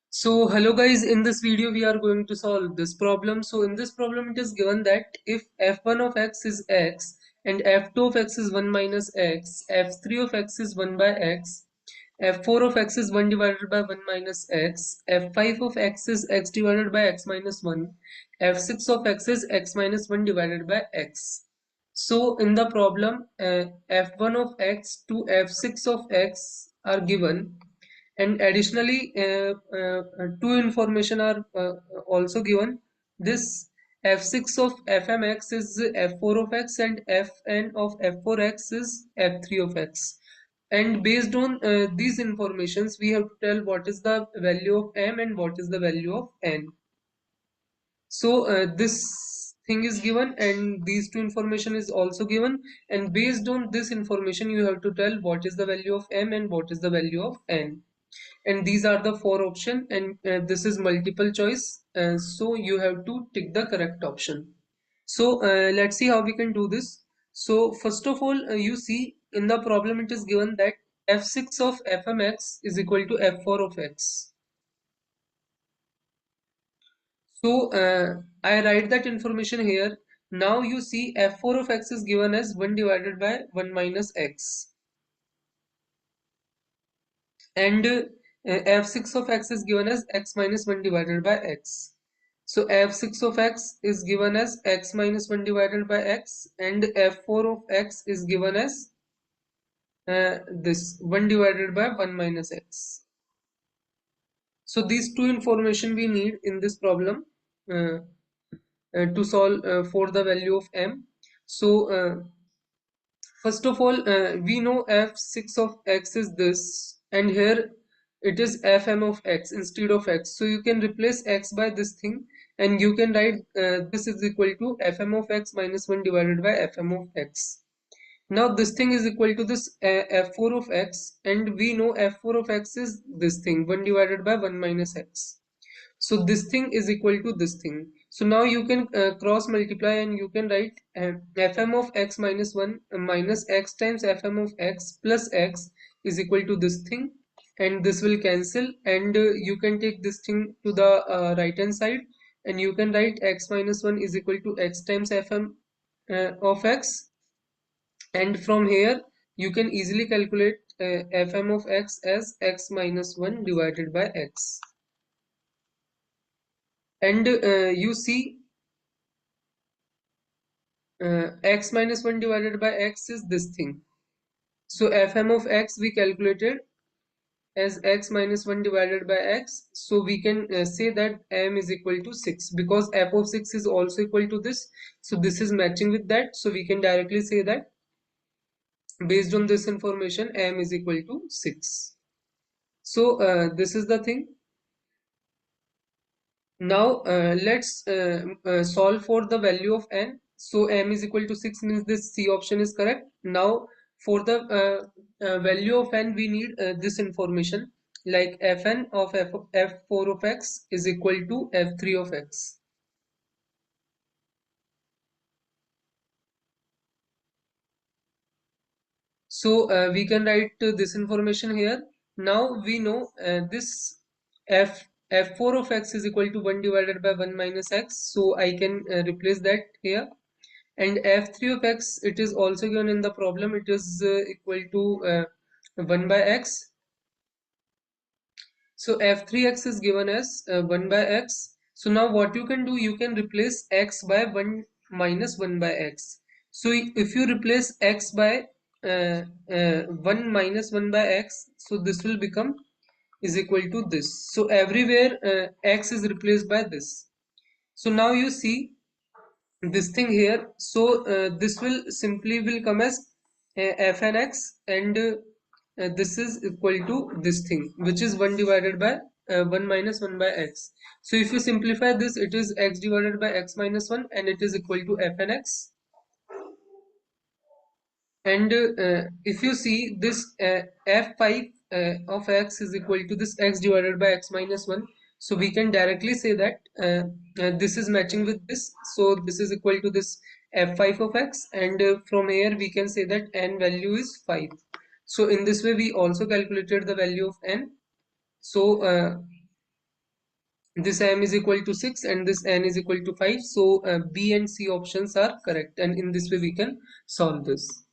So hello guys, in this video we are going to solve this problem. So in this problem it is given that if f1 of x is x and f2 of x is 1 minus x, f3 of x is 1 by x, f4 of x is 1 divided by 1 minus x, f5 of x is x divided by x minus 1, f6 of x is x minus 1 divided by x. So in the problem f1 of x to f6 of x are given, and additionally two information are also given. This f6 of fmx is f4 of x and fn of f4x is f3 of x, and based on these informations we have to tell what is the value of m and what is the value of n. So this thing is given and these two information is also given, and based on this information you have to tell what is the value of m and what is the value of n, and these are the four options, and this is multiple choice, so you have to tick the correct option. So let's see how we can do this. So first of all, you see in the problem it is given that f6 of fmx is equal to f4 of x. So I write that information here. Now you see f4 of x is given as 1 divided by 1 minus x, and f6 of x is given as x minus 1 divided by x. So f6 of x is given as x minus 1 divided by x, and f4 of x is given as this 1 divided by 1 minus x. So these two information we need in this problem uh, to solve for the value of m. So first of all, we know f6 of x is this, and here it is fm of x instead of x. So you can replace x by this thing, and you can write this is equal to fm of x minus 1 divided by fm of x. Now this thing is equal to this f4 of x, and we know f4 of x is this thing 1 divided by 1 minus x. So this thing is equal to this thing. So now you can cross multiply, and you can write fm of x minus 1 minus x times fm of x plus x is equal to this thing, and this will cancel, and you can take this thing to the right hand side, and you can write x minus 1 is equal to x times fm of x, and from here you can easily calculate fm of x as x minus 1 divided by x, and you see x minus 1 divided by x is this thing. So fm of x we calculated as x minus 1 divided by x, so we can say that m is equal to 6 because f of 6 is also equal to this, so this is matching with that, so we can directly say that based on this information m is equal to 6. So this is the thing. Now let's solve for the value of n. So m is equal to 6 means this C option is correct. Now for the value of n we need this information, like fn of f4 of x is equal to f3 of x. So we can write this information here. Now we know this f4 of x is equal to 1 divided by 1 minus x, so I can replace that here. And f3 of x, it is also given in the problem, it is equal to 1 by x. So f3x is given as 1 by x. So now what you can do, you can replace x by 1 minus 1 by x. So if you replace x by 1 minus 1 by x, so this will become is equal to this. So everywhere x is replaced by this. So now you see this thing here, so this will simply will come as fn x, and this is equal to this thing which is 1 divided by 1 minus 1 by x. So if you simplify this, it is x divided by x minus 1, and it is equal to fn x. And if you see this f5 of x is equal to this x divided by x minus 1, so we can directly say that this is matching with this, so this is equal to this f5 of x, and from here we can say that n value is 5. So in this way we also calculated the value of n. So This m is equal to 6 and this n is equal to 5. So B and C options are correct, and in this way we can solve this.